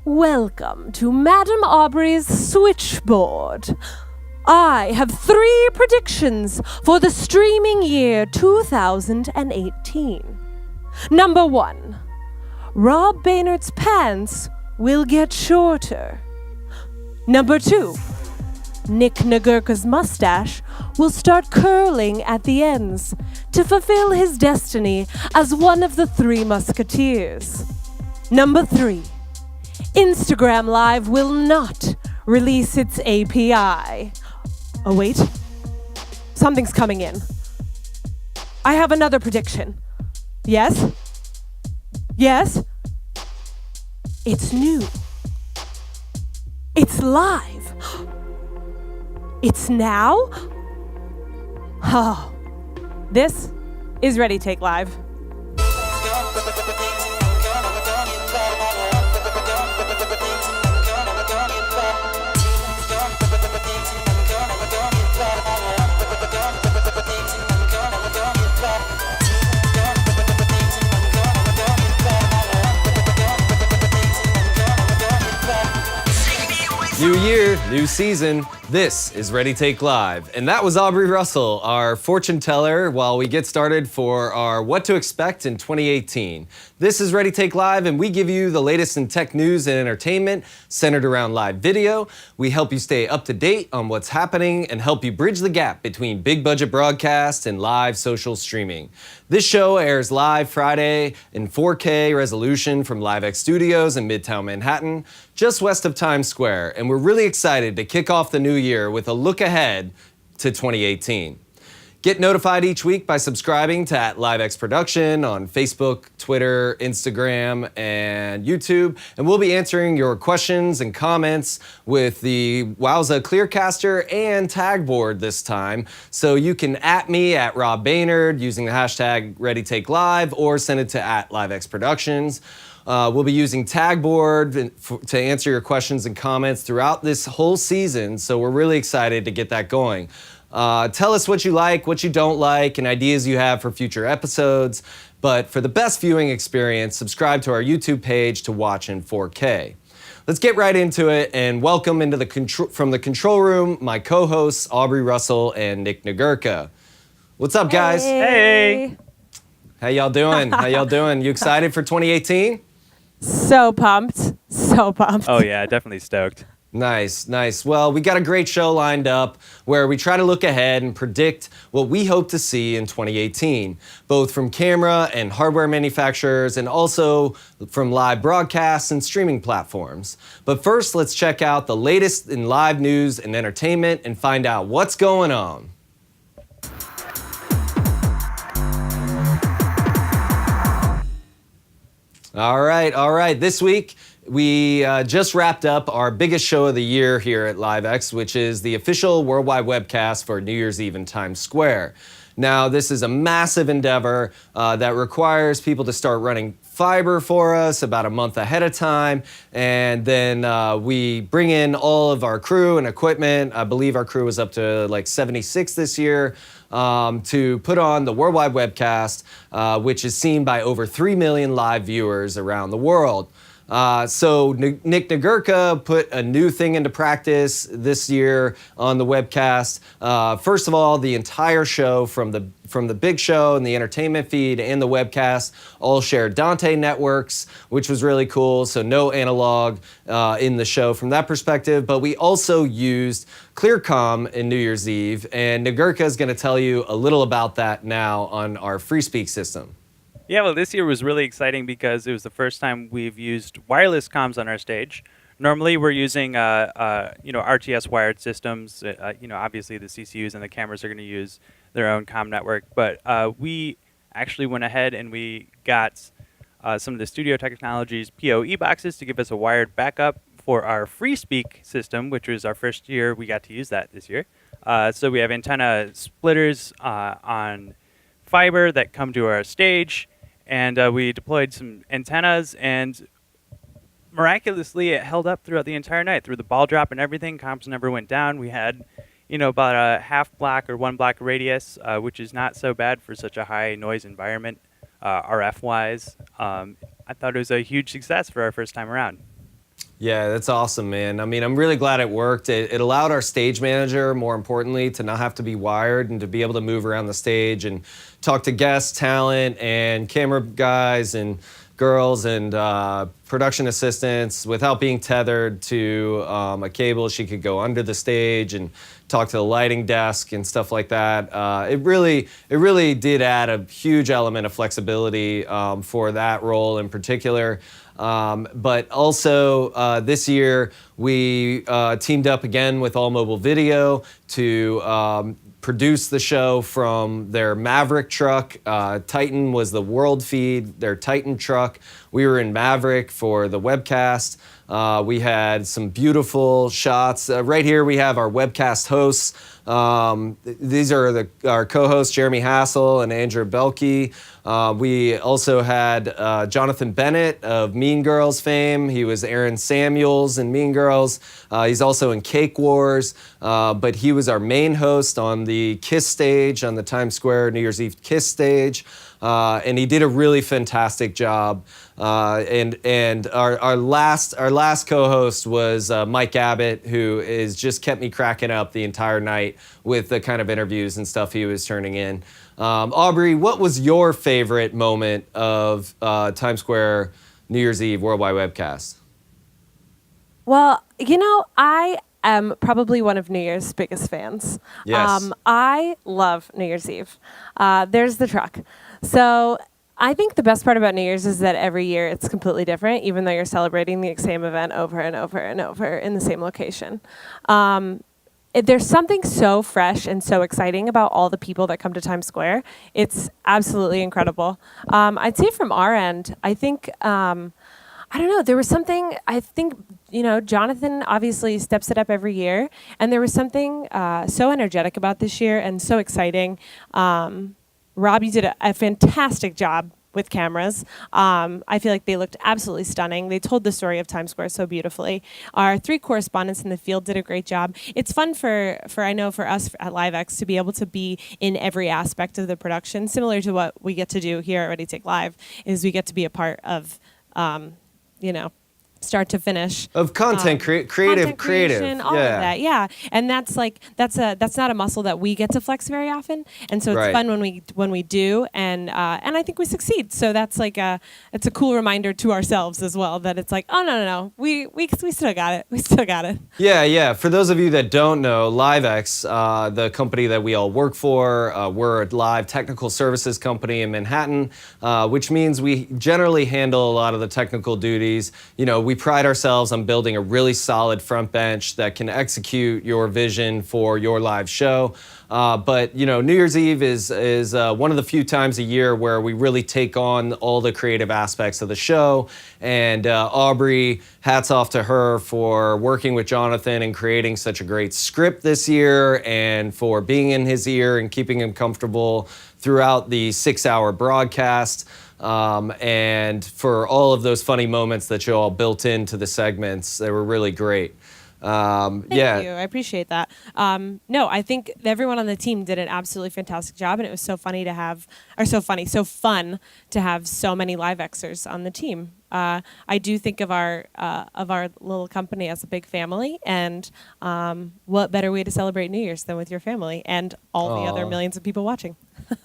Welcome to Madame Aubrey's Switchboard. I have 3 predictions for the streaming year 2018. Number 1. Rob Baynard's pants will get shorter. Number 2. Nick Nagurka's mustache will start curling at the ends to fulfill his destiny as one of the 3 Musketeers. Number 3. Instagram Live will not release its API. Oh, wait. Something's coming in. I have another prediction. Yes? Yes? It's new. It's live. It's now? Oh. This is Ready Take Live. New year, new season. This is Ready Take Live. And that was Aubrey Russell, our fortune teller, while we get started for our What to Expect in 2018. This is Ready Take Live, and we give you the latest in tech news and entertainment centered around live video. We help you stay up to date on what's happening and help you bridge the gap between big budget broadcast and live social streaming. This show airs live Friday in 4K resolution from LiveX Studios in Midtown Manhattan, just west of Times Square, and we're really excited to kick off the new year with a look ahead to 2018. Get notified each week by subscribing to @LiveX Production on Facebook, Twitter, Instagram, and YouTube. And we'll be answering your questions and comments with the Wowza Clearcaster and tag board this time. So you can @me @Rob Baynard using the hashtag ReadyTakeLive or send it to @LiveX Productions. We'll be using Tagboard to answer your questions and comments throughout this whole season, so we're really excited to get that going. Tell us what you like, what you don't like, and ideas you have for future episodes. But for the best viewing experience, subscribe to our YouTube page to watch in 4K. Let's get right into it and welcome into from the control room my co-hosts Aubrey Russell and Nick Nagurka. What's up, guys? Hey. How y'all doing? How y'all doing? You excited for 2018? So pumped. So pumped. Oh yeah, definitely stoked. Nice, nice. Well, we got a great show lined up where we try to look ahead and predict what we hope to see in 2018, both from camera and hardware manufacturers and also from live broadcasts and streaming platforms. But first, let's check out the latest in live news and entertainment and find out what's going on. All right. This week, we just wrapped up our biggest show of the year here at LiveX, which is the official worldwide webcast for New Year's Eve in Times Square. Now, this is a massive endeavor that requires people to start running fiber for us about a month ahead of time, and then we bring in all of our crew and equipment. I believe our crew was up to like 76 this year. To put on the worldwide webcast, which is seen by over 3 million live viewers around the world. So Nick Nagurka put a new thing into practice this year on the webcast. First of all, the entire show from the big show and the entertainment feed and the webcast all share Dante networks, which was really cool. So no analog in the show from that perspective. But we also used ClearCom in New Year's Eve, and Nagurka is going to tell you a little about that now on our FreeSpeak system. Yeah, well, this year was really exciting because it was the first time we've used wireless comms on our stage. Normally, we're using RTS wired systems. Obviously the CCUs and the cameras are going to use their own comm network, but we actually went ahead and we got some of the Studio Technologies PoE boxes to give us a wired backup for our FreeSpeak system, which was our first year we got to use that this year. So we have antenna splitters on fiber that come to our stage. And we deployed some antennas, and miraculously, it held up throughout the entire night. Through the ball drop and everything, comms never went down. We had, about a half block or 1 block radius, which is not so bad for such a high noise environment, RF-wise. I thought it was a huge success for our first time around. Yeah, that's awesome, man. I mean, I'm really glad it worked. It allowed our stage manager, more importantly, to not have to be wired and to be able to move around the stage and talk to guests, talent, and camera guys and girls and production assistants without being tethered to a cable. She could go under the stage and talk to the lighting desk and stuff like that. It really did add a huge element of flexibility for that role in particular. But also this year we teamed up again with All Mobile Video to produce the show from their Maverick truck. Titan was the world feed, their Titan truck. We were in Maverick for the webcast. We had some beautiful shots. Right here we have our webcast hosts. These are our co-hosts, Jeremy Hassel and Andrew Belke. We also had Jonathan Bennett of Mean Girls fame. He was Aaron Samuels in Mean Girls. He's also in Cake Wars, but he was our main host on the Kiss stage, on the Times Square New Year's Eve Kiss stage. And he did a really fantastic job. And our last co-host was Mike Abbott, who has just kept me cracking up the entire night with the kind of interviews and stuff he was turning in. Aubrey, what was your favorite moment of Times Square New Year's Eve Worldwide Webcast? Well, I am probably one of New Year's biggest fans. Yes. I love New Year's Eve. There's the truck. So I think the best part about New Year's is that every year it's completely different, even though you're celebrating the same event over and over and over in the same location. There's something so fresh and so exciting about all the people that come to Times Square. It's absolutely incredible. I'd say from our end, I think, I don't know, there was something, I think, Jonathan obviously steps it up every year, and there was something so energetic about this year and so exciting. Rob, you did a fantastic job with cameras. I feel like they looked absolutely stunning. They told the story of Times Square so beautifully. Our 3 correspondents in the field did a great job. It's fun for I know for us at LiveX to be able to be in every aspect of the production, similar to what we get to do here at Ready Take Live, is we get to be a part of, start to finish Of content, creative, content creation, all yeah. of that, yeah. And that's not a muscle that we get to flex very often, and so it's Right. fun when we do, and I think we succeed. So that's it's a cool reminder to ourselves as well that it's like, oh no, we still got it, we still got it. Yeah. For those of you that don't know, LiveX, the company that we all work for, we're a live technical services company in Manhattan, which means we generally handle a lot of the technical duties. We pride ourselves on building a really solid front bench that can execute your vision for your live show. But New Year's Eve is one of the few times a year where we really take on all the creative aspects of the show. And Aubrey, hats off to her for working with Jonathan and creating such a great script this year, and for being in his ear and keeping him comfortable throughout the 6-hour broadcast. And for all of those funny moments that you all built into the segments. They were really great. Thank you. I appreciate that. No, I think everyone on the team did an absolutely fantastic job, and it was so fun to have so many LiveXers on the team. I do think of our little company as a big family, and what better way to celebrate New Year's than with your family and all the other millions of people watching.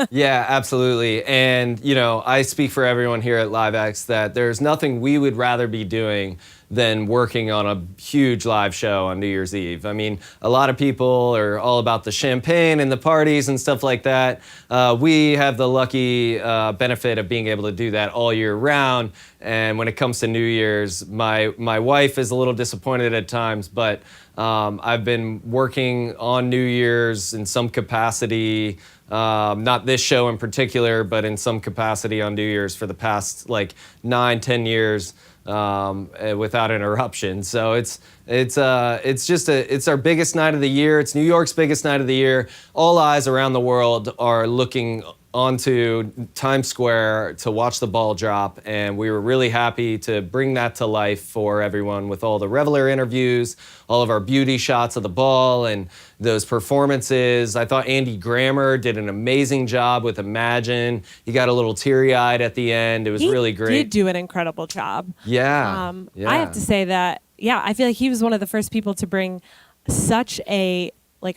Yeah, absolutely. And, I speak for everyone here at LiveX that there's nothing we would rather be doing than working on a huge live show on New Year's Eve. I mean, a lot of people are all about the champagne and the parties and stuff like that. We have the lucky benefit of being able to do that all year round. And when it comes to New Year's, my wife is a little disappointed at times, but I've been working on New Year's in some capacity, not this show in particular, but in some capacity on New Year's for the past 9-10 years. Without interruption. So it's our biggest night of the year. It's New York's biggest night of the year. All eyes around the world are looking onto Times Square to watch the ball drop, and we were really happy to bring that to life for everyone with all the Reveler interviews, all of our beauty shots of the ball, and those performances. I thought Andy Grammer did an amazing job with Imagine. He got a little teary-eyed at the end. It was really great. He did do an incredible job. Yeah. I have to say that, I feel like he was one of the first people to bring such a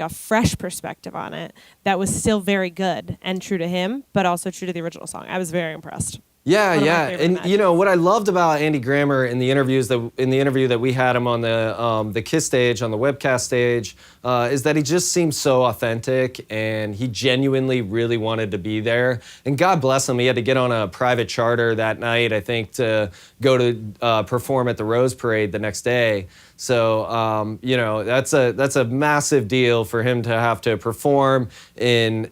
fresh perspective on it that was still very good and true to him, but also true to the original song. I was very impressed. Yeah, One of my yeah, favorite and matches. what I loved about Andy Grammer in the interview that we had him on the Kiss stage, on the webcast stage, is that he just seemed so authentic, and he genuinely really wanted to be there. And God bless him, he had to get on a private charter that night, I think, to go to perform at the Rose Parade the next day. So that's a massive deal for him to have to perform in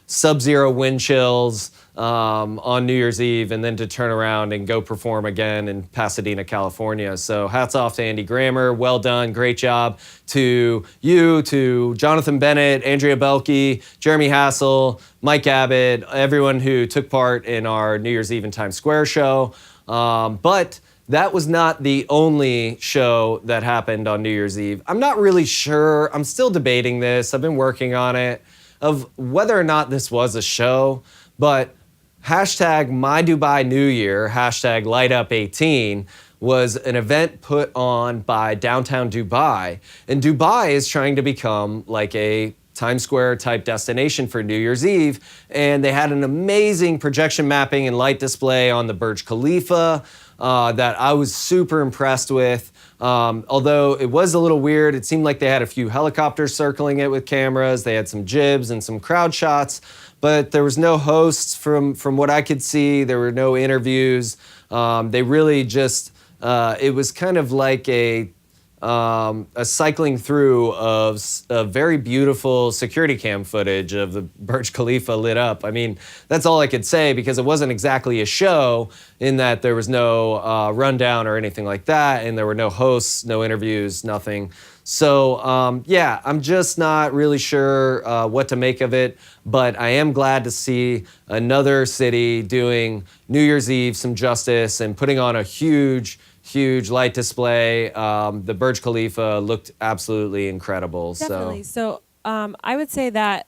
sub-zero wind chills on New Year's Eve, and then to turn around and go perform again in Pasadena, California. So hats off to Andy Grammer. Well done. Great job to you, to Jonathan Bennett, Andrea Belke, Jeremy Hassel, Mike Abbott, everyone who took part in our New Year's Eve in Times Square show. But that was not the only show that happened on New Year's Eve. I'm not really sure. I'm still debating this. I've been working on it, of whether or not this was a show, but hashtag My Dubai New Year, hashtag Light Up 18, was an event put on by Downtown Dubai. And Dubai is trying to become like a Times Square type destination for New Year's Eve. And they had an amazing projection mapping and light display on the Burj Khalifa that I was super impressed with. Although it was a little weird, it seemed like they had a few helicopters circling it with cameras. They had some jibs and some crowd shots, but there was no hosts from what I could see. There were no interviews. They really just, it was kind of like a cycling through of very beautiful security cam footage of the Burj Khalifa lit up. I mean, that's all I could say, because it wasn't exactly a show in that there was no rundown or anything like that, and there were no hosts, no interviews, nothing. So I'm just not really sure what to make of it, but I am glad to see another city doing New Year's Eve some justice and putting on a huge light display. The Burj Khalifa looked absolutely incredible. Definitely. So I would say that,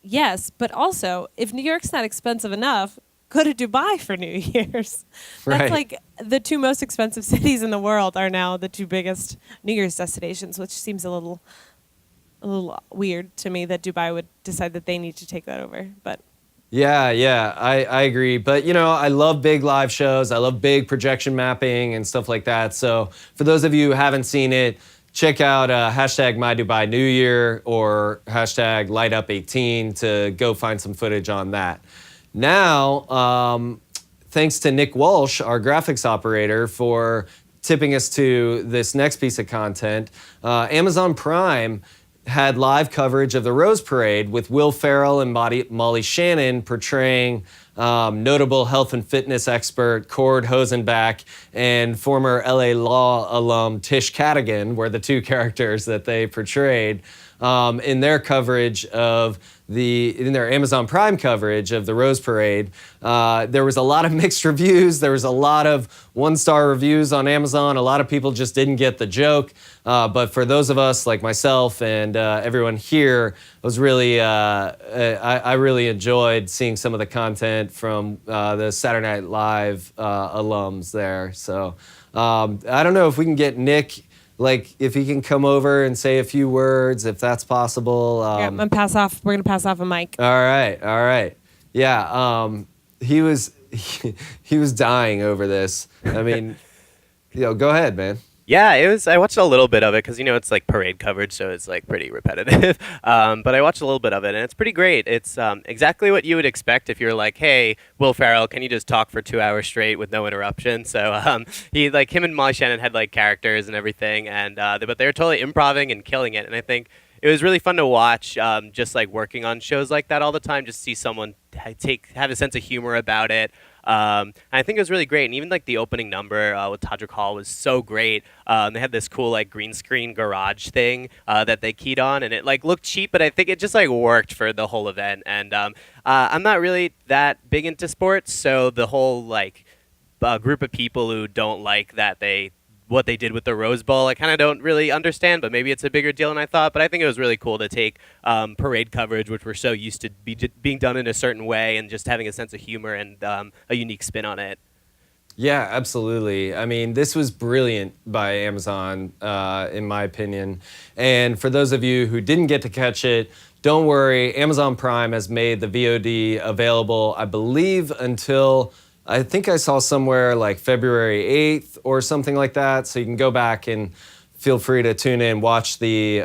yes, but also, if New York's not expensive enough, go to Dubai for New Year's. That's Right. like the two most expensive cities in the world are now the two biggest New Year's destinations, which seems a little weird to me that Dubai would decide that they need to take that over. But Yeah, I agree. But, I love big live shows. I love big projection mapping and stuff like that. So for those of you who haven't seen it, check out hashtag My Dubai New Year or hashtag Light Up 18 to go find some footage on that. Now, thanks to Nick Walsh, our graphics operator, for tipping us to this next piece of content. Amazon Prime had live coverage of the Rose Parade with Will Ferrell and Molly Shannon portraying notable health and fitness expert Cord Hosenbach and former LA Law alum Tish Cadigan were the two characters that they portrayed in their coverage of in their Amazon Prime coverage of the Rose Parade. There was a lot of mixed reviews. There was a lot of one-star reviews on Amazon. A lot of people just didn't get the joke. But for those of us like myself and everyone here, it was really, I really enjoyed seeing some of the content from the Saturday Night Live alums there. So I don't know if we can get Nick, if he can come over and say a few words, if that's possible. yeah, I'm gonna pass off. We're gonna pass off a mic. All right. Yeah, he was dying over this. I mean, go ahead, man. Yeah, I watched a little bit of it because, it's like parade coverage, so it's like pretty repetitive. But I watched a little bit of it, and it's pretty great. It's exactly what you would expect if you're like, hey, Will Ferrell, can you just talk for 2 hours straight with no interruption? So him and Molly Shannon had like characters and everything, and but they were totally improvising and killing it. And I think it was really fun to watch, just like working on shows like that all the time, just see someone have a sense of humor about it. I think it was really great. And even like the opening number with Todrick Hall was so great. They had this cool like green screen garage thing that they keyed on, and it like looked cheap, but I think it just like worked for the whole event. And I'm not really that big into sports, so the whole like group of people who don't like that what they did with the Rose Bowl, I kind of don't really understand, but maybe it's a bigger deal than I thought. But I think it was really cool to take parade coverage, which we're so used to being done in a certain way, and just having a sense of humor and a unique spin on it. Yeah, absolutely. I mean, this was brilliant by Amazon, in my opinion. And for those of you who didn't get to catch it, don't worry. Amazon Prime has made the VOD available, I believe, until I think I saw somewhere like February 8th or something like that. So you can go back and feel free to tune in, watch the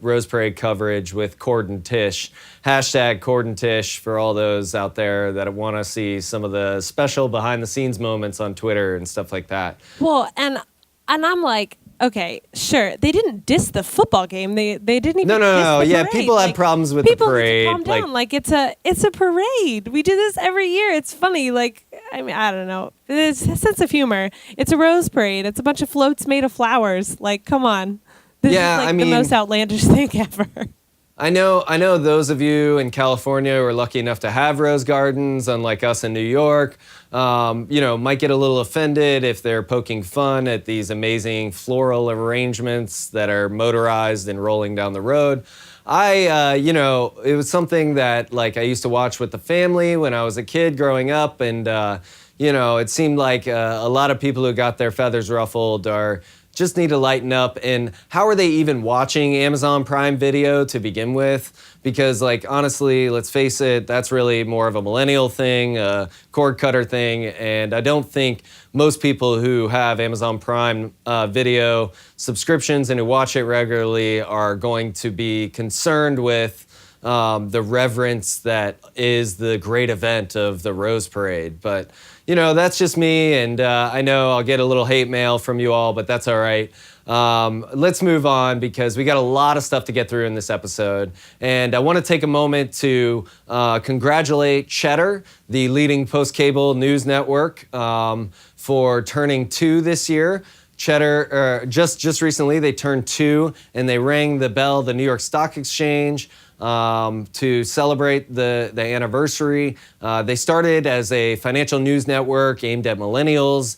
Rose Parade coverage with Cord and Tish. Hashtag Cord and Tish for all those out there that want to see some of the special behind the scenes moments on Twitter and stuff like that. Well, and I'm like, okay, sure. They didn't diss the football game. They didn't even No. diss the Yeah, parade. people had problems with the people parade. Need to calm down. Like it's a parade. We do this every year. It's funny. Like, I mean, I don't know. There's a sense of humor. It's a rose parade. It's a bunch of floats made of flowers. Like, come on. This Yeah, is like I mean, the most outlandish thing ever. I know those of you in California who are lucky enough to have rose gardens, unlike us in New York, might get a little offended if they're poking fun at these amazing floral arrangements that are motorized and rolling down the road. It was something that like I used to watch with the family when I was a kid growing up, and it seemed like a lot of people who got their feathers ruffled just need to lighten up. And how are they even watching Amazon Prime Video to begin with? Because, like, honestly, let's face it, that's really more of a millennial thing, a cord cutter thing. And I don't think most people who have Amazon Prime Video subscriptions and who watch it regularly are going to be concerned with the reverence that is the great event of the Rose Parade. But that's just me, and I know I'll get a little hate mail from you all, but that's all right. Let's move on because we got a lot of stuff to get through in this episode. And I want to take a moment to congratulate Cheddar, the leading post-cable news network, for turning 2 this year. Cheddar, just recently, they turned 2, and they rang the bell, the New York Stock Exchange, to celebrate the anniversary. They started as a financial news network aimed at millennials.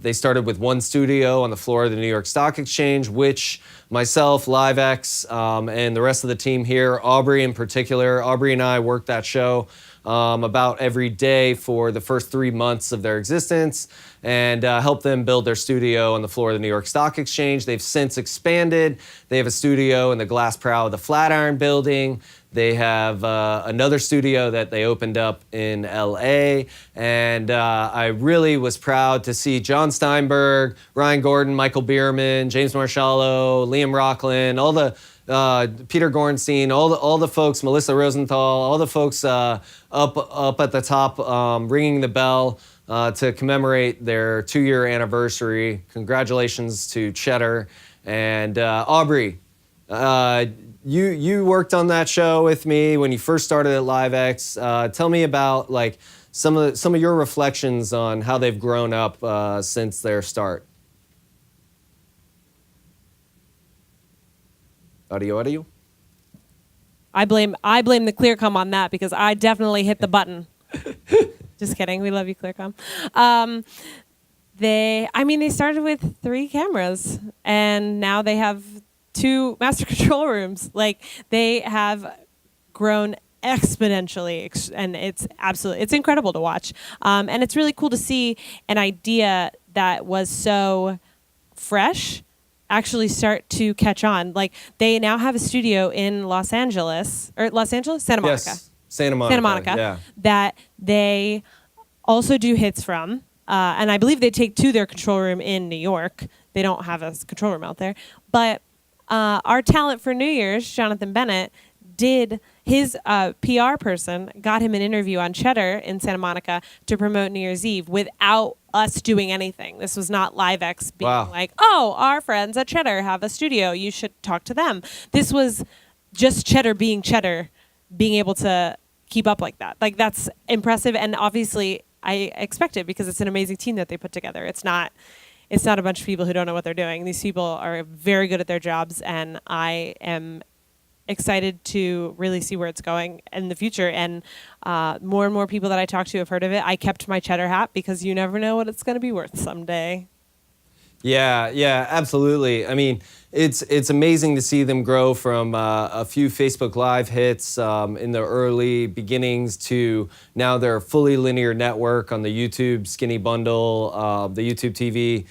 They started with one studio on the floor of the New York Stock Exchange, which myself, LiveX, and the rest of the team here, Aubrey in particular, Aubrey and I worked that show about every day for the first 3 months of their existence and helped them build their studio on the floor of the New York Stock Exchange. They've since expanded. They have a studio in the glass prow of the Flatiron Building. They have another studio that they opened up in LA. And I really was proud to see John Steinberg, Ryan Gordon, Michael Bierman, James Marshallo, Liam Rockland, all the Peter Gorenstein, all the folks, Melissa Rosenthal, all the folks up at the top ringing the bell to commemorate their 2-year anniversary. Congratulations to Cheddar. And Aubrey, you worked on that show with me when you first started at LiveX. Tell me about like some of your reflections on how they've grown up since their start. Audio. I blame the Clearcom on that because I definitely hit the button. Just kidding. We love you, Clearcom. They started with 3 cameras and now they have 2 master control rooms. Like they have grown exponentially and it's incredible to watch. And it's really cool to see an idea that was so fresh actually start to catch on. Like they now have a studio in Santa Monica. Yes, Santa Monica. Yeah. That they also do hits from. And I believe they take to their control room in New York. They don't have a control room out there. But our talent for New Year's, Jonathan Bennett, did his PR person got him an interview on Cheddar in Santa Monica to promote New Year's Eve without us doing anything. This was not LiveX being like, oh, our friends at Cheddar have a studio. You should talk to them. This was just Cheddar being able to keep up like that. Like that's impressive. And obviously I expected, because it's an amazing team that they put together. It's not a bunch of people who don't know what they're doing. These people are very good at their jobs, and I am excited to really see where it's going in the future. And more and more people that I talk to have heard of it. I kept my Cheddar hat because you never know what it's going to be worth someday. Yeah, absolutely. I mean, it's amazing to see them grow from a few Facebook Live hits in the early beginnings to now they're a fully linear network on the YouTube Skinny Bundle, the YouTube TV.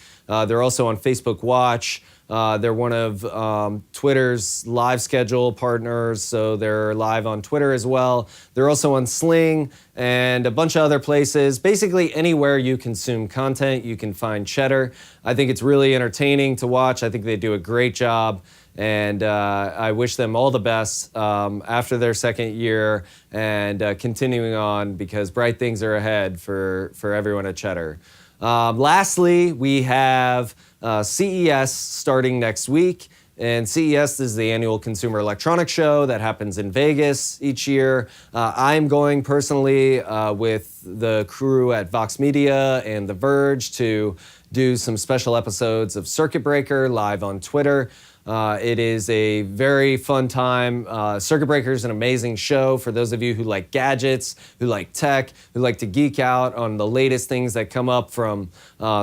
They're also on Facebook Watch. They're one of Twitter's live schedule partners, so they're live on Twitter as well. They're also on Sling and a bunch of other places. Basically, anywhere you consume content, you can find Cheddar. I think it's really entertaining to watch. I think they do a great job, and I wish them all the best after their second year and continuing on, because bright things are ahead for everyone at Cheddar. Lastly, we have CES starting next week, and CES is the annual Consumer Electronics Show that happens in Vegas each year. I'm going personally with the crew at Vox Media and The Verge to do some special episodes of Circuit Breaker live on Twitter. It is a very fun time. Circuit Breaker is an amazing show for those of you who like gadgets, who like tech, who like to geek out on the latest things that come up, from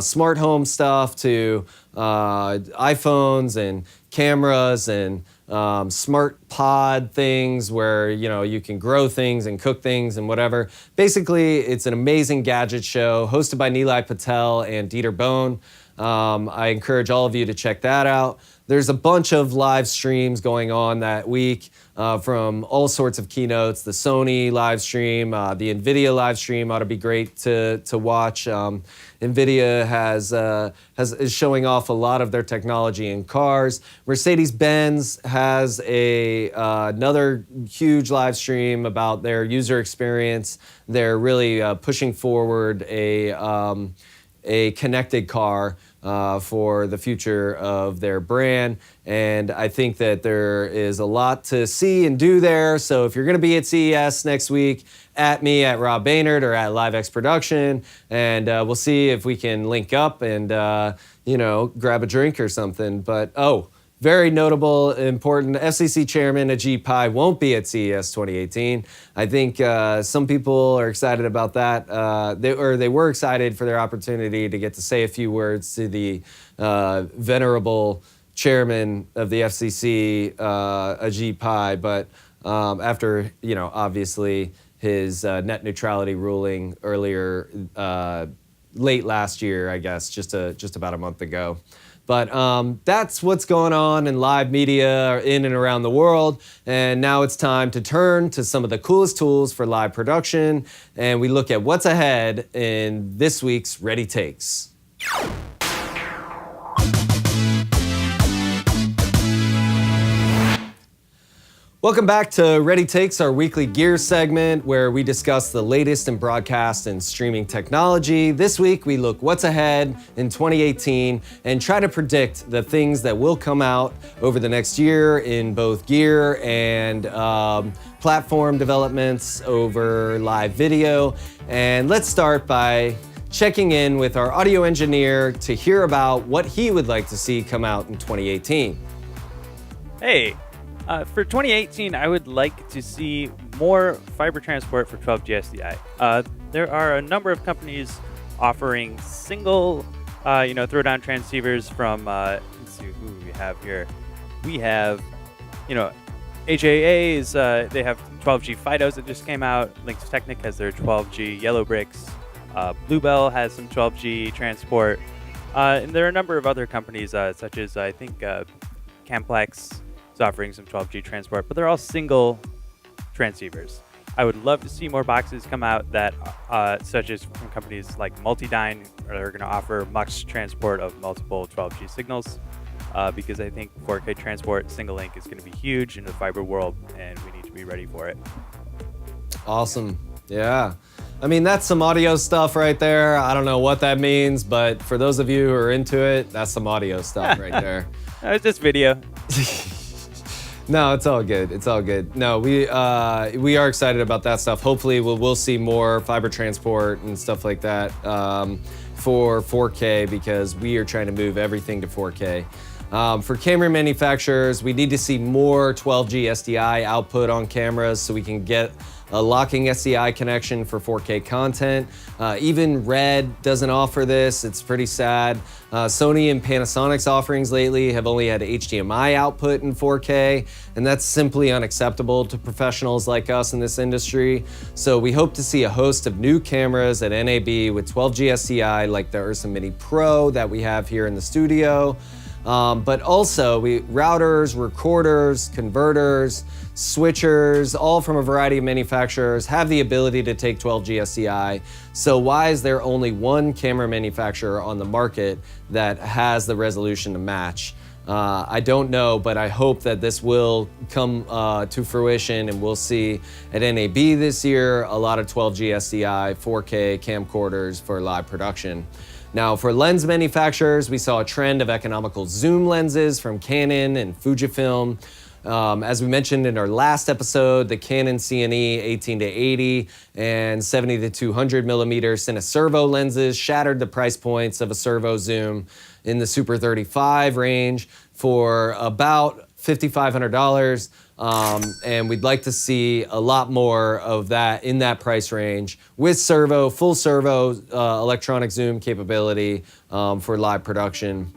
smart home stuff to iPhones and cameras and smart pod things where you can grow things and cook things and whatever. Basically, it's an amazing gadget show hosted by Nilay Patel and Dieter Bohn. I encourage all of you to check that out. There's a bunch of live streams going on that week from all sorts of keynotes. The Sony live stream, the NVIDIA live stream ought to be great to watch. NVIDIA is showing off a lot of their technology in cars. Mercedes-Benz has another huge live stream about their user experience. They're really pushing forward a connected car for the future of their brand. And I think that there is a lot to see and do there. So if you're going to be at CES next week, at me, at Rob Baynard, or at LiveX Production, and we'll see if we can link up and, grab a drink or something. But, very notable, important, FCC Chairman Ajit Pai won't be at CES 2018. I think some people are excited about that. They were excited for their opportunity to get to say a few words to the venerable chairman of the FCC, Ajit Pai. But after, obviously his net neutrality ruling earlier, late last year, I guess, just about a month ago. But that's what's going on in live media in and around the world. And now it's time to turn to some of the coolest tools for live production. And we look at what's ahead in this week's Ready Takes. Welcome back to Ready Takes, our weekly gear segment where we discuss the latest in broadcast and streaming technology. This week, we look what's ahead in 2018 and try to predict the things that will come out over the next year in both gear and platform developments over live video. And let's start by checking in with our audio engineer to hear about what he would like to see come out in 2018. Hey. For 2018, I would like to see more fiber transport for 12G SDI. There are a number of companies offering single, throw-down transceivers from, let's see who we have here. We have, HAA's, they have 12G Fidos that just came out. Links Technic has their 12G Yellow Bricks. Bluebell has some 12G transport. And there are a number of other companies, such as, I think, Camplex is offering some 12G transport, but they're all single transceivers. I would love to see more boxes come out that, such as from companies like Multidyne, are going to offer MUX transport of multiple 12G signals, because I think 4K transport single link is going to be huge in the fiber world, and we need to be ready for it. Awesome. Yeah. I mean, that's some audio stuff right there. I don't know what that means, but for those of you who are into it, that's some audio stuff right there. It's just video. No, it's all good. It's all good. No, we are excited about that stuff. Hopefully, we'll see more fiber transport and stuff like that for 4K because we are trying to move everything to 4K. For camera manufacturers, we need to see more 12G SDI output on cameras so we can get a locking SDI connection for 4K content. Even Red doesn't offer this. It's pretty sad. Sony and Panasonic's offerings lately have only had HDMI output in 4K, and that's simply unacceptable to professionals like us in this industry. So we hope to see a host of new cameras at NAB with 12G SDI like the Ursa Mini Pro that we have here in the studio. But also routers, recorders, converters, switchers, all from a variety of manufacturers have the ability to take 12G SDI. So why is there only one camera manufacturer on the market that has the resolution to match? I don't know, but I hope that this will come to fruition and we'll see at NAB this year a lot of 12G SDI 4K camcorders for live production. Now, for lens manufacturers, we saw a trend of economical zoom lenses from Canon and Fujifilm. As we mentioned in our last episode, the Canon CNE 18-80 and 70-200 millimeter Cineservo lenses shattered the price points of a servo zoom in the Super 35 range for about $5,500. And we'd like to see a lot more of that in that price range with full servo electronic zoom capability for live production.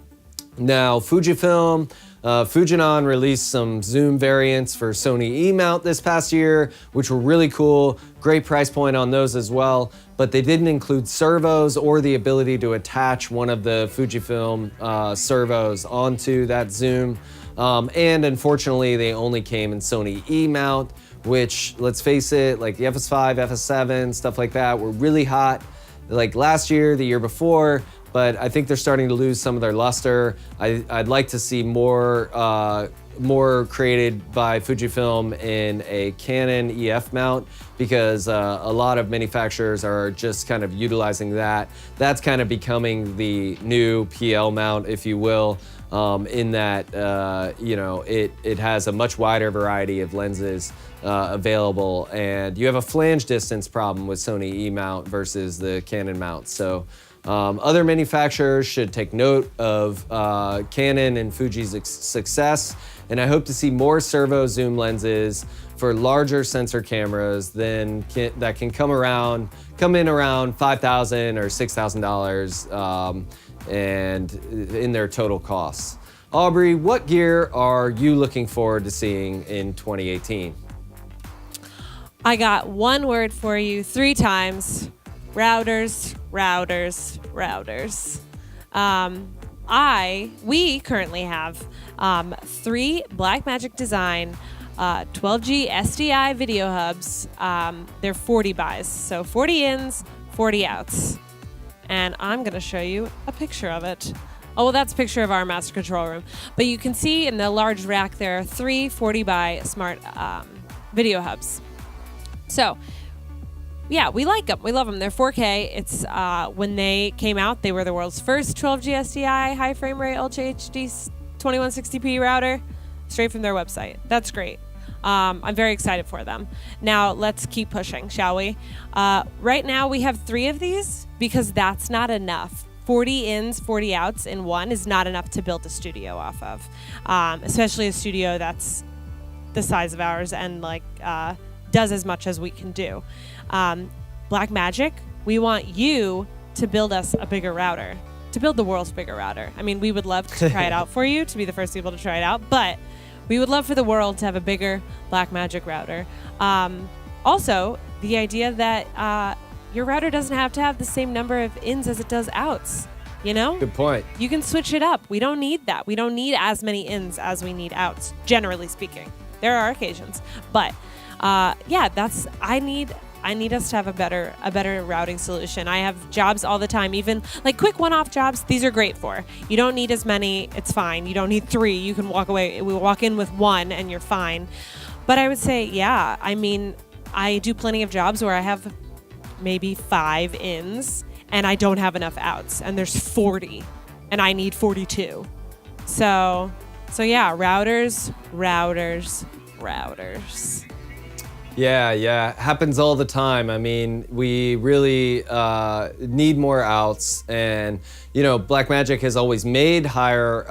Now, Fujifilm, Fujinon released some zoom variants for Sony E-mount this past year, which were really cool. Great price point on those as well, but they didn't include servos or the ability to attach one of the Fujifilm servos onto that zoom. And unfortunately, they only came in Sony E-mount, which, let's face it, like the FS5, FS7, stuff like that were really hot like last year, the year before, but I think they're starting to lose some of their luster. I'd like to see more created by Fujifilm in a Canon EF mount because a lot of manufacturers are just kind of utilizing that. That's kind of becoming the new PL mount, if you will. In that it has a much wider variety of lenses available, and you have a flange distance problem with Sony E-mount versus the Canon mount. So other manufacturers should take note of Canon and Fuji's success, and I hope to see more servo zoom lenses for larger sensor cameras that can come in around $5,000 or $6,000 and in their total costs. Aubrey, what gear are you looking forward to seeing in 2018? I got one word for you 3 times. Routers, routers, routers. We currently have 3 Blackmagic Design 12G SDI video hubs. They're 40 buys, so 40 ins, 40 outs. And I'm going to show you a picture of it. Oh, well, that's a picture of our master control room. But you can see in the large rack there are 3 40 by smart video hubs. So, yeah, we like them. We love them. They're 4K. It's when they came out, they were the world's first 12G SDI high frame rate Ultra HD 2160p router, straight from their website. That's great. I'm very excited for them. Now, let's keep pushing, shall we? Right now, we have 3 of these because that's not enough. 40 ins, 40 outs in one is not enough to build a studio off of, especially a studio that's the size of ours and does as much as we can do. Blackmagic, we want you to build us a bigger router, to build the world's bigger router. I mean, we would love to try it out for you, to be the first people to try it out, but we would love for the world to have a bigger Blackmagic router. Also, the idea that your router doesn't have to have the same number of ins as it does outs, you know? Good point. You can switch it up. We don't need that. We don't need as many ins as we need outs, generally speaking. There are occasions. But I need us to have a better routing solution. I have jobs all the time, even like quick one-off jobs. These are great for. You don't need as many. It's fine. You don't need 3. You can walk away. We walk in with 1 and you're fine. But I would say, yeah, I mean, I do plenty of jobs where I have maybe 5 ins and I don't have enough outs, and there's 40 and I need 42. So So yeah, routers, routers, routers. Yeah, happens all the time. I mean, we really need more outs, and Blackmagic has always made larger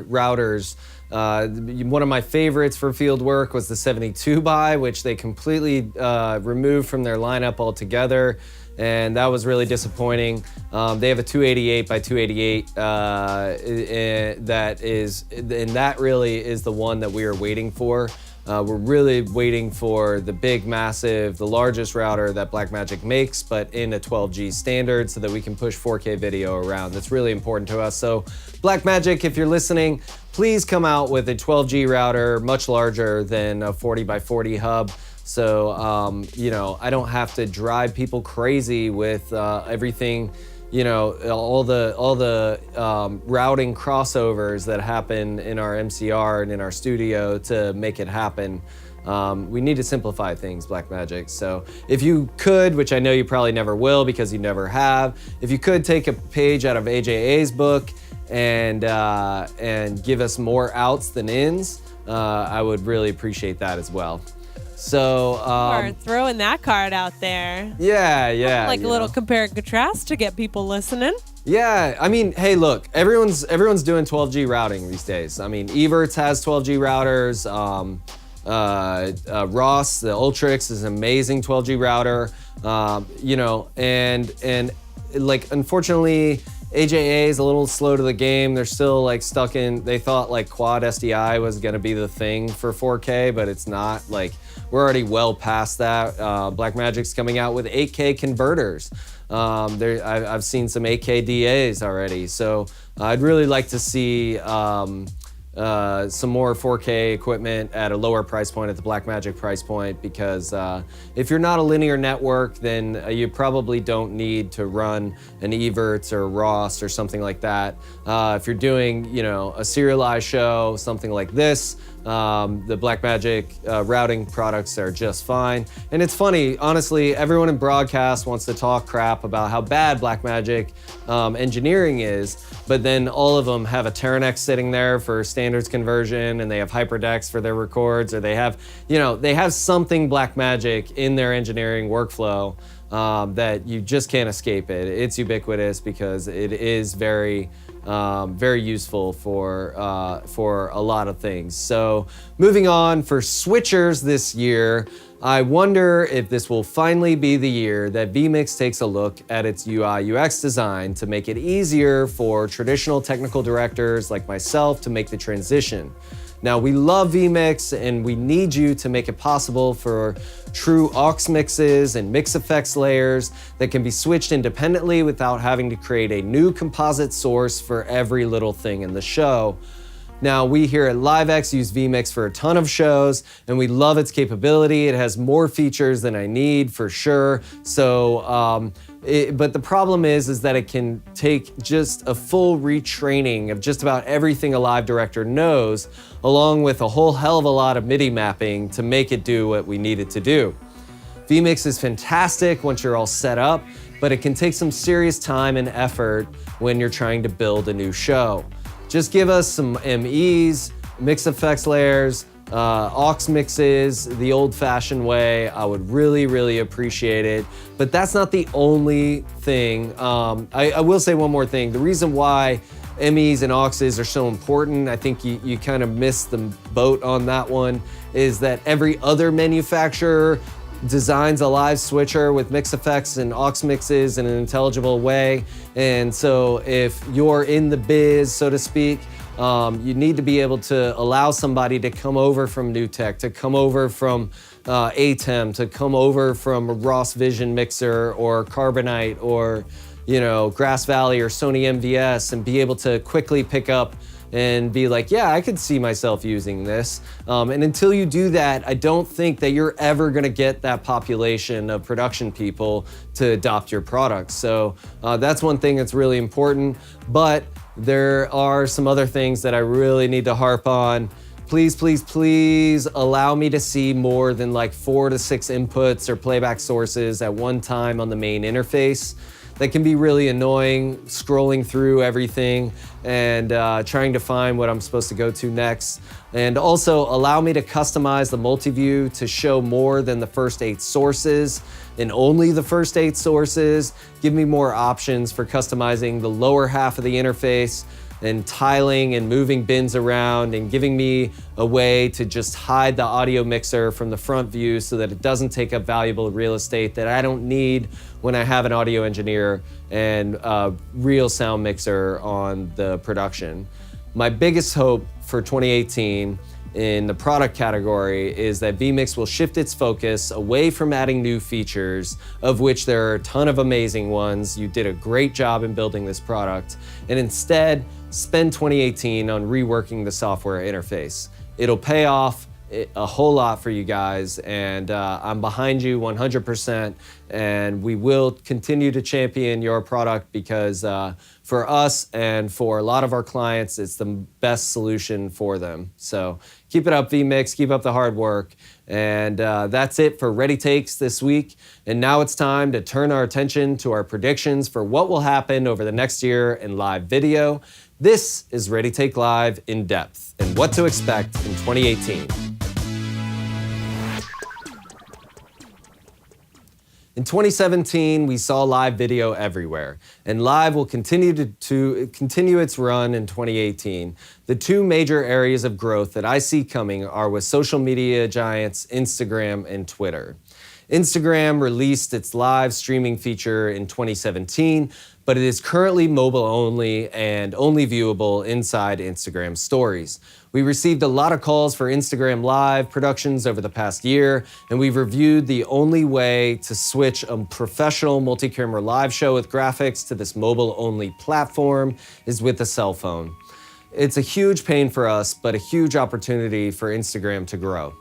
routers. One of my favorites for field work was the 72 by, which they completely removed from their lineup altogether, and that was really disappointing. They have a 288 by 288 that really is the one that we are waiting for. We're really waiting for the big, massive, the largest router that Blackmagic makes, but in a 12G standard so that we can push 4K video around. That's really important to us. So Blackmagic, if you're listening, please come out with a 12G router, much larger than a 40 by 40 hub. So, I don't have to drive people crazy with everything, all the routing crossovers that happen in our MCR and in our studio to make it happen. We need to simplify things, Blackmagic. So if you could, which I know you probably never will because you never have, if you could take a page out of AJA's book and give us more outs than ins, I would really appreciate that as well. So Or throwing that card out there. Yeah. Like a little compare and contrast to get people listening. Yeah, I mean, hey, look, everyone's doing 12G routing these days. I mean, Evertz has 12G routers. Ross, the Ultrix, is an amazing 12G router. And like, unfortunately, AJA is a little slow to the game. They're still like stuck in, they thought like quad SDI was gonna be the thing for 4K, but it's not. Like, we're already well past that. Blackmagic's coming out with 8K converters. I've seen some 8K DAs already. So I'd really like to see some more 4K equipment at a lower price point, at the Blackmagic price point, because if you're not a linear network, then you probably don't need to run an Evertz or Ross or something like that. If you're doing, a serialized show, something like this, the Blackmagic routing products are just fine. And it's funny, honestly, everyone in broadcast wants to talk crap about how bad Blackmagic engineering is, but then all of them have a Teranex sitting there for standards conversion, and they have HyperDex for their records, or they have something Blackmagic in their engineering workflow that you just can't escape it. It's ubiquitous because it is very useful for a lot of things. So moving on, for switchers this year, I wonder if this will finally be the year that vMix takes a look at its UI UX design to make it easier for traditional technical directors like myself to make the transition. Now, we love vMix, and we need you to make it possible for true aux mixes and mix effects layers that can be switched independently without having to create a new composite source for every little thing in the show. Now, we here at LiveX use vMix for a ton of shows, and we love its capability. It has more features than I need, for sure. So, but the problem is that it can take just a full retraining of just about everything a live director knows, along with a whole hell of a lot of MIDI mapping to make it do what we need it to do. vMix is fantastic once you're all set up, but it can take some serious time and effort when you're trying to build a new show. Just give us some MEs, mix effects layers, aux mixes, the old-fashioned way. I would really, really appreciate it. But that's not the only thing. I will say one more thing. The reason why MEs and auxes are so important, I think you kind of missed the boat on that one, is that every other manufacturer designs a live switcher with mix effects and aux mixes in an intelligible way. And so if you're in the biz, so to speak, you need to be able to allow somebody to come over from NewTek, to come over from ATEM, to come over from a Ross Vision mixer or Carbonite or Grass Valley or Sony MVS, and be able to quickly pick up and be like, yeah, I could see myself using this. And until you do that, I don't think that you're ever gonna get that population of production people to adopt your product. So that's one thing that's really important. But there are some other things that I really need to harp on. Please, please, please allow me to see more than like 4 to 6 inputs or playback sources at one time on the main interface. that can be really annoying, scrolling through everything and trying to find what I'm supposed to go to next. And also allow me to customize the multi-view to show more than the first 8 sources and only the first 8 sources. Give me more options for customizing the lower half of the interface and tiling and moving bins around and giving me a way to just hide the audio mixer from the front view so that it doesn't take up valuable real estate that I don't need when I have an audio engineer and a real sound mixer on the production. My biggest hope for 2018 in the product category is that vMix will shift its focus away from adding new features, of which there are a ton of amazing ones. You did a great job in building this product, and instead spend 2018 on reworking the software interface. It'll pay off a whole lot for you guys, and I'm behind you 100%, and we will continue to champion your product because for us and for a lot of our clients, it's the best solution for them. So keep it up, vMix, keep up the hard work. And that's it for Ready Takes this week. And now it's time to turn our attention to our predictions for what will happen over the next year in live video. This is Ready Take Live in depth and what to expect in 2018. In 2017, we saw live video everywhere, and live will continue to continue its run in 2018. The 2 major areas of growth that I see coming are with social media giants Instagram and Twitter. Instagram released its live streaming feature in 2017, but it is currently mobile only and only viewable inside Instagram stories. We received a lot of calls for Instagram Live productions over the past year, and we've reviewed the only way to switch a professional multi-camera live show with graphics to this mobile-only platform is with a cell phone. It's a huge pain for us, but a huge opportunity for Instagram to grow.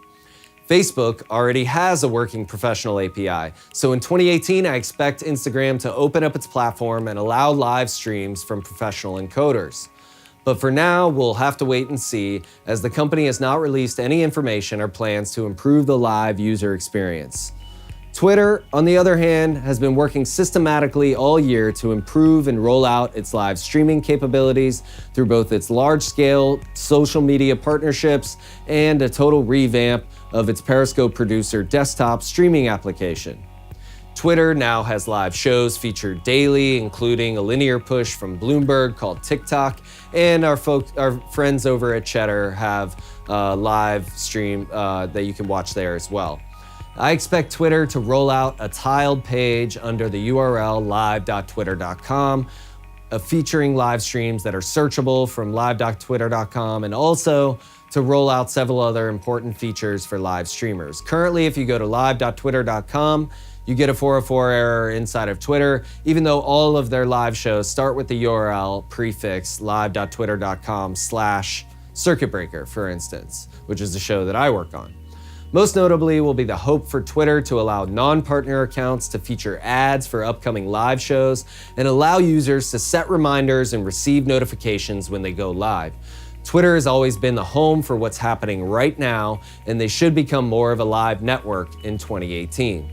Facebook already has a working professional API, so in 2018, I expect Instagram to open up its platform and allow live streams from professional encoders. But for now, we'll have to wait and see, as the company has not released any information or plans to improve the live user experience. Twitter, on the other hand, has been working systematically all year to improve and roll out its live streaming capabilities through both its large-scale social media partnerships and a total revamp of its Periscope Producer desktop streaming application. Twitter now has live shows featured daily, including a linear push from Bloomberg called TikTok, and our friends over at Cheddar have a live stream that you can watch there as well. I expect Twitter to roll out a tiled page under the URL live.twitter.com, featuring live streams that are searchable from live.twitter.com, and also to roll out several other important features for live streamers. Currently, if you go to live.twitter.com, you get a 404 error inside of Twitter, even though all of their live shows start with the URL prefix live.twitter.com/Circuit Breaker, for instance, which is the show that I work on. Most notably will be the hope for Twitter to allow non-partner accounts to feature ads for upcoming live shows and allow users to set reminders and receive notifications when they go live. Twitter has always been the home for what's happening right now, and they should become more of a live network in 2018.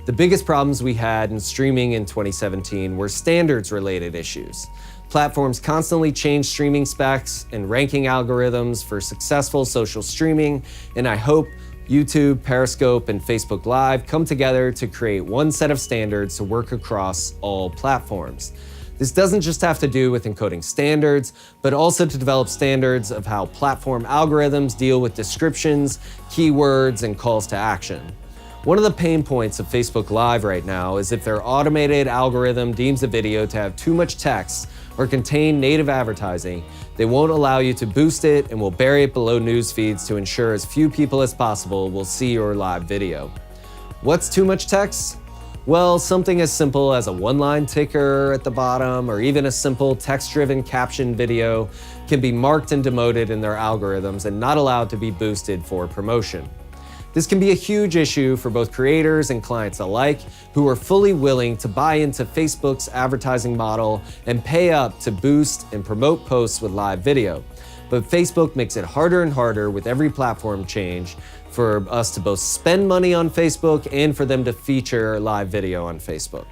The biggest problems we had in streaming in 2017 were standards-related issues. Platforms constantly change streaming specs and ranking algorithms for successful social streaming, and I hope YouTube, Periscope, and Facebook Live come together to create one set of standards to work across all platforms. This doesn't just have to do with encoding standards, but also to develop standards of how platform algorithms deal with descriptions, keywords, and calls to action. One of the pain points of Facebook Live right now is if their automated algorithm deems a video to have too much text or contain native advertising, they won't allow you to boost it and will bury it below news feeds to ensure as few people as possible will see your live video. What's too much text? Well, something as simple as a one-line ticker at the bottom or even a simple text-driven caption video can be marked and demoted in their algorithms and not allowed to be boosted for promotion. This can be a huge issue for both creators and clients alike who are fully willing to buy into Facebook's advertising model and pay up to boost and promote posts with live video. But Facebook makes it harder and harder with every platform change for us to both spend money on Facebook and for them to feature live video on Facebook.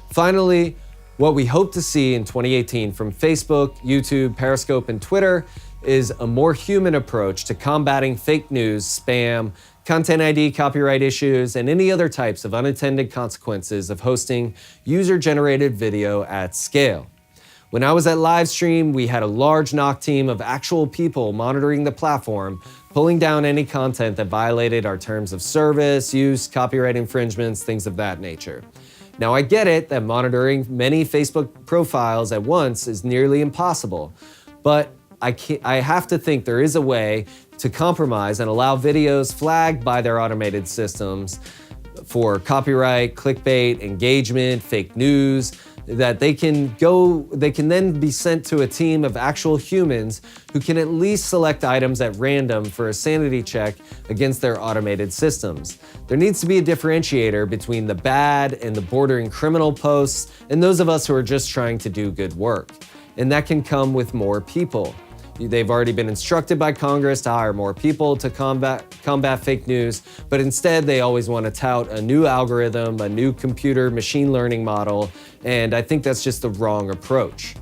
Finally, What we hope to see in 2018 from Facebook, YouTube, Periscope, and Twitter is a more human approach to combating fake news, spam, content ID, copyright issues, and any other types of unintended consequences of hosting user-generated video at scale. When I was at Livestream, we had a large NOC team of actual people monitoring the platform, pulling down any content that violated our terms of service, use, copyright infringements, things of that nature. Now, I get it that monitoring many Facebook profiles at once is nearly impossible, but I have to think there is a way to compromise and allow videos flagged by their automated systems for copyright, clickbait, engagement, fake news, that they can then be sent to a team of actual humans who can at least select items at random for a sanity check against their automated systems. There needs to be a differentiator between the bad and the bordering criminal posts and those of us who are just trying to do good work. And that can come with more people. They've already been instructed by Congress to hire more people to combat fake news, but instead they always want to tout a new algorithm, a new computer machine learning model, and I think that's just the wrong approach.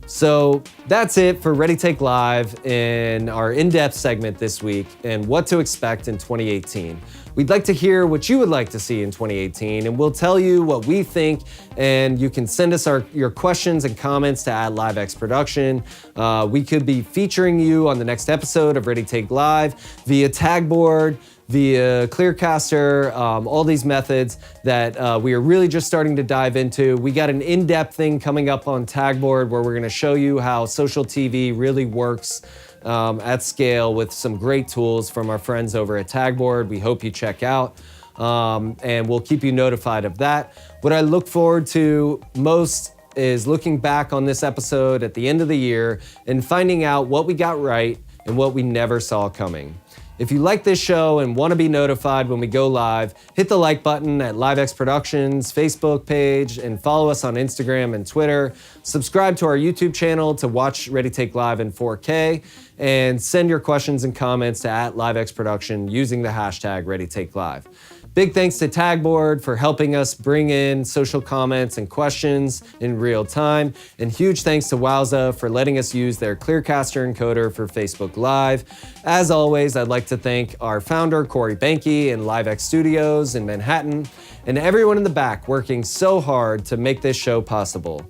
So that's it for Ready Take Live in our in-depth segment this week and what to expect in 2018. We'd like to hear what you would like to see in 2018, and we'll tell you what we think, and you can send us your questions and comments to @LiveXProduction. We could be featuring you on the next episode of Ready Take Live via Tagboard, via Clearcaster, all these methods that we are really just starting to dive into. We got an in-depth thing coming up on Tagboard where we're gonna show you how social TV really works at scale with some great tools from our friends over at Tagboard. We hope you check out, and we'll keep you notified of that. What I look forward to most is looking back on this episode at the end of the year and finding out what we got right and what we never saw coming. If you like this show and want to be notified when we go live, hit the like button at LiveX Productions Facebook page and follow us on Instagram and Twitter. Subscribe to our YouTube channel to watch Ready Take Live in 4K, and send your questions and comments to @LiveX Production using the hashtag ReadyTakeLive. Big thanks to Tagboard for helping us bring in social comments and questions in real time. And huge thanks to Wowza for letting us use their Clearcaster encoder for Facebook Live. As always, I'd like to thank our founder, Corey Banke, and LiveX Studios in Manhattan, and everyone in the back working so hard to make this show possible.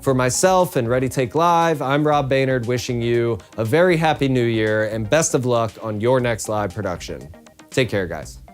For myself and Ready Take Live, I'm Rob Baynard, wishing you a very happy new year and best of luck on your next live production. Take care, guys.